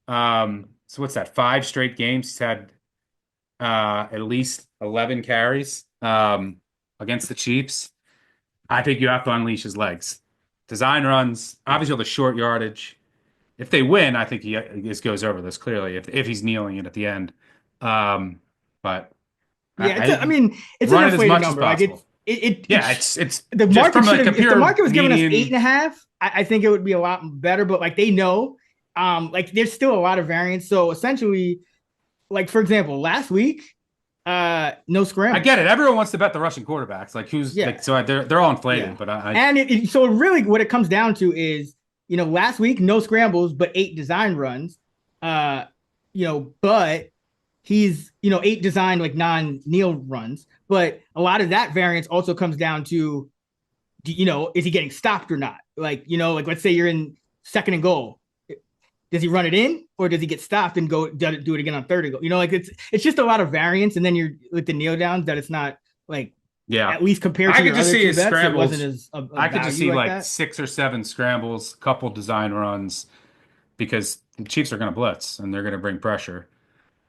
So what's that? 5 straight games. He's had at least 11 carries against the Chiefs. I think you have to unleash his legs. Design runs, obviously all the short yardage. If they win, I think he this goes over this clearly. If he's kneeling it at the end, but Yeah, I it's an run it as inflated much as number. Like possible. Yeah, it's it's the just market from should like have a if the pure market was giving us eight median. and a half, I think it would be a lot better. But like they know, like there's still a lot of variance. So essentially, like for example, last week, no I scrambles. get it. Everyone wants to bet the Russian quarterbacks. Like who's Yeah, like so they're all yeah. inflated. But And so really what it comes down to is, last week, no scrambles, but 8 design runs. Uh, but he's, 8 design like non-kneel runs. But a lot of that variance also comes down to, is he getting stopped or not? Like, like let's say you're in second and goal. Does he run it in or does he get stopped and go do it again on third and goal? Like it's just a lot of variance. And then you're with the kneel downs that it's not like, yeah, at least compared I to could your just other see two his bets, it wasn't scrambles. as a I could just value see like like that. 6 or 7 scrambles, couple design runs, because the Chiefs are going to blitz and they're going to bring pressure,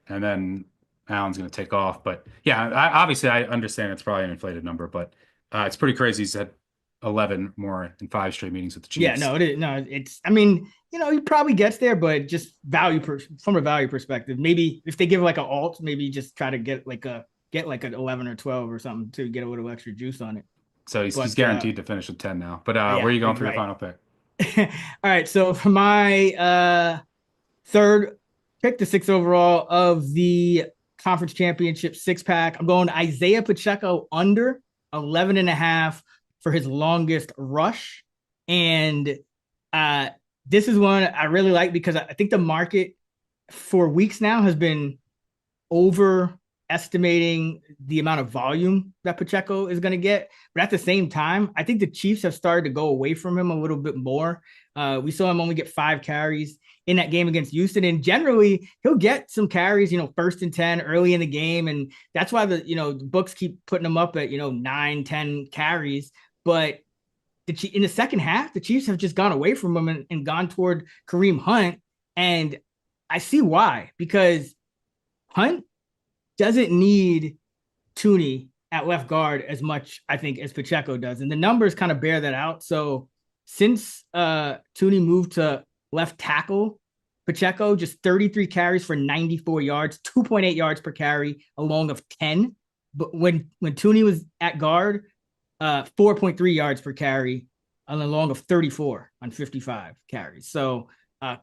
and then Allen's going to take off. But yeah, obviously I understand it's probably an inflated number, but it's pretty crazy. He's had 11 more in 5 straight meetings with the Yeah, Chiefs. no, it is. No, it's. He probably gets there, but just from a value perspective, maybe if they give like an alt, maybe just try to get like an 11 or 12 or something to get a little extra juice on it. So he's But guaranteed to finish with 10 now. But where yeah, are you going for your right. final pick? All right, so for my third pick, the sixth overall of the conference championship 6 pack, I'm going Isaiah Pacheco under 11 and a half for his longest rush. And uh, this is one I really like because I think the market for weeks now has been overestimating the amount of volume that Pacheco is going to get. But at the same time, I think the Chiefs have started to go away from him a little bit more. We saw him only get 5 carries in that game against Houston. And generally, he'll get some carries, first and 10 early in the game. And that's why the books keep putting him up at, 9, 10 carries. But in the second half, the Chiefs have just gone away from him and gone toward Kareem Hunt. And I see why, because Hunt doesn't need Tooney at left guard as much, I think, as Pacheco does. And the numbers kind of bear that out. So since Tooney moved to left tackle, Pacheco just 33 carries for 94 yards, 2.8 yards per carry, a long of 10. But when Tooney was at guard, 4.3 yards per carry on a long of 34 on 55 carries. So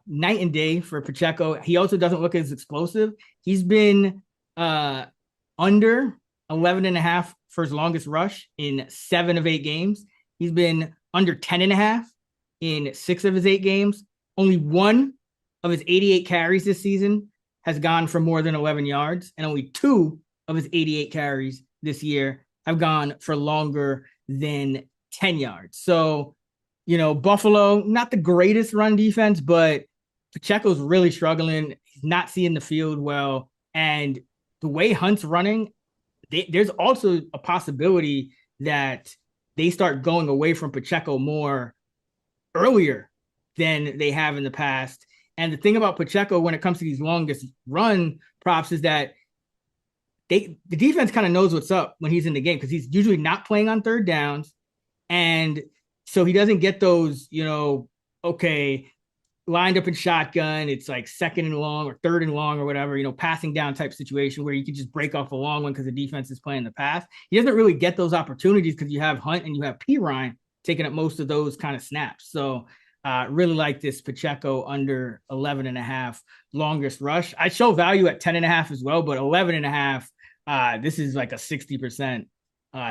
night and day for Pacheco. He also doesn't look as explosive. He's been under 11 and a half for his longest rush in 7 of 8 games. He's been under 10 and a half in 6 of his 8 games. Only one of his 88 carries this season has gone for more than 11 yards, and only 2 of his 88 carries this year have gone for longer than 10 yards. So, Buffalo, not the greatest run defense, but Pacheco's really struggling. He's not seeing the field well. And the way Hunt's running, there's also a possibility that they start going away from Pacheco more earlier than they have in the past. And the thing about Pacheco when it comes to these longest run props is that the defense kind of knows what's up when he's in the game because he's usually not playing on third downs. And so he doesn't get those, okay, lined up in shotgun, it's like second and long or third and long or whatever, passing down type situation where you can just break off a long one because the defense is playing the pass. He doesn't really get those opportunities because you have Hunt and you have P. Ryan taking up most of those kind of snaps. So really like this Pacheco under 11 and a half longest rush. I show value at 10 and a half as well, but 11 and a half, this is like a 60%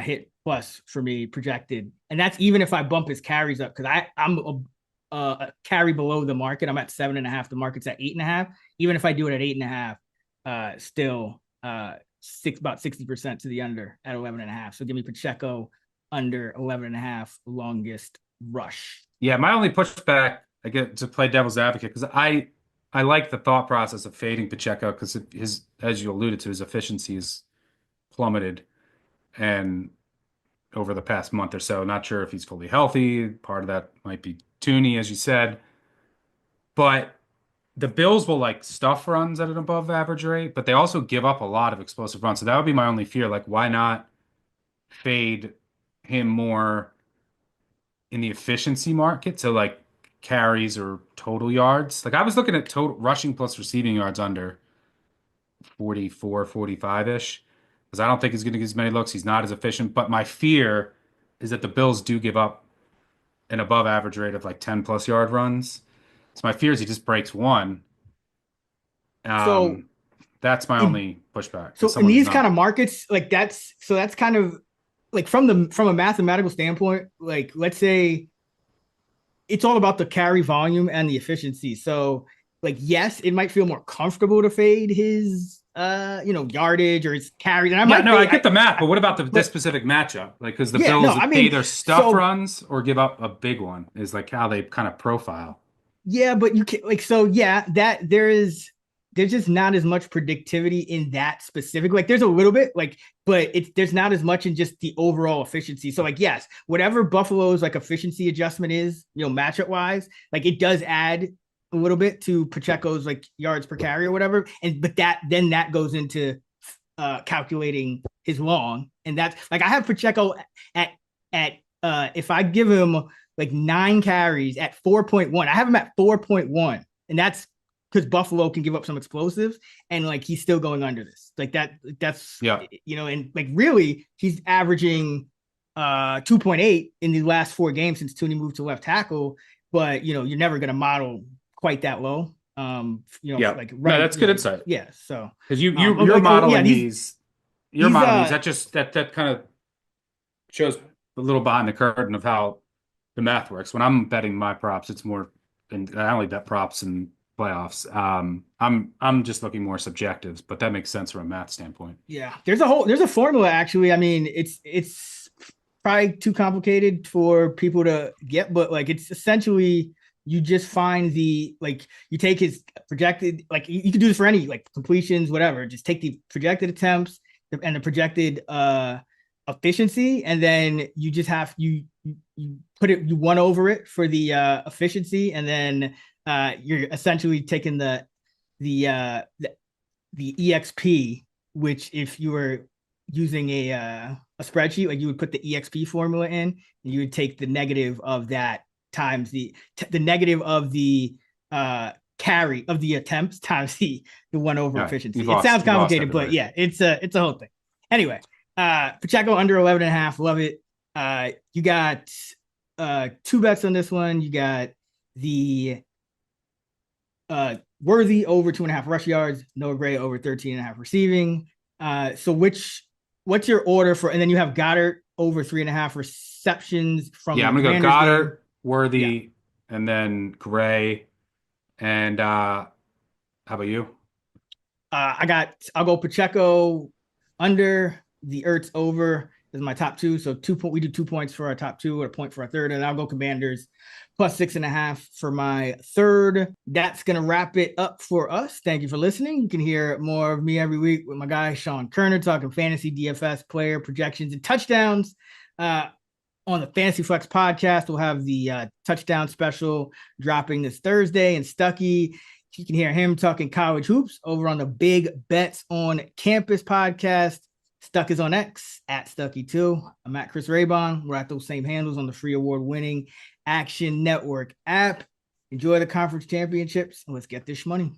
hit plus for me projected. And that's even if I bump his carries up because I'm a carry below the market. I'm at 7.5. The market's at 8.5. Even if I do it at 8.5, still about 60% to the under at 11.5. So give me Pacheco under 11.5 longest rush. Yeah, my only pushback, I get to play devil's advocate, because I like the thought process of fading Pacheco because his, as you alluded to, his efficiency is plummeted, and over the past month or so, not sure if he's fully healthy. Part of that might be Tooney, as you said, but the Bills will like stuff runs at an above average rate, but they also give up a lot of explosive runs. So that would be my only fear. Like, why not fade him more in the efficiency market. So like carries or total yards. Like I was looking at total rushing plus receiving yards under 44, 45-ish, because I don't think he's going to get as many looks. He's not as efficient. But my fear is that the Bills do give up an above average rate of like 10 plus yard runs. So my fear is he just breaks one. So Um, that's my in only pushback. As so in someone who's these kind not, of markets, like that's kind of like from a mathematical standpoint, like let's say it's all about the carry volume and the efficiency. So like yes, it might feel more comfortable to fade his yardage or his carries. And I yeah, might no, I fade get the math, but what about this but specific matchup? Like, because the yeah, no, Bills I pay mean, their stuff so runs or give up a big one is like how they kind of profile. yeah, but you can like so yeah, that there's just not as much predictivity in that specific. Like there's a little bit like, but there's not as much in just the overall efficiency. So like yes, whatever Buffalo's like efficiency adjustment is, matchup wise, like it does add a little bit to Pacheco's like yards per carry or whatever. And but that goes into calculating his long. And that's like I have Pacheco at if I give him like 9 carries at 4.1. I have him at 4.1, and that's because Buffalo can give up some explosives, and like he's still going under this. Like that's Yeah. and like really he's averaging 2.8 in the last 4 games since Tooney moved to left tackle. But you're never gonna model quite that low. Yeah. Like No, running, that's good insight. yeah. So Because you're like oh yeah, modeling these, you're he's modeling these. That just that kind of shows a little behind the curtain of how the math works. When I'm betting my props, it's more, and I only bet props in playoffs. I'm just looking more subjectives, but that makes sense from a math standpoint. Yeah, there's a formula actually. I mean, it's probably too complicated for people to get, but like it's essentially you just find the like you take his projected like you can do this for any like completions, whatever. Just take the projected attempts and the projected efficiency, and then you just have you put it you one over it for the efficiency, and then you're essentially taking the EXP, which if you were using a spreadsheet, like you would put the EXP formula in, and you would take the negative of that times the negative of the carry of the attempts times the one over efficiency. It sounds complicated, but yeah, it's a whole thing. Anyway, Pacheco under 11.5, love it. You got 2 bets on this one. You got the Worthy over 2.5 rush yards, Noah Gray over 13.5 receiving. So what's your order for? And then you have Goedert over 3.5 receptions from I'm the gonna go Commanders Goedert, game. Worthy, and then Gray. And how about you? I'll go Pacheco under, the Ertz over is my top 2. So we do 2 points for our top 2 or a point for our third, and I'll go Commanders plus 6.5 for my third. That's gonna wrap it up for us. Thank you for listening. You can hear more of me every week with my guy Sean Kerner talking fantasy DFS player projections and touchdowns. On the Fantasy Flex podcast, we'll have the touchdown special dropping this Thursday, and Stuckey, you can hear him talking college hoops over on the Big Bets on Campus podcast. Stuck is on X at Stuckey2. I'm at Chris Raybon. We're at those same handles on the free award-winning Action Network app. Enjoy the conference championships, and let's get this money.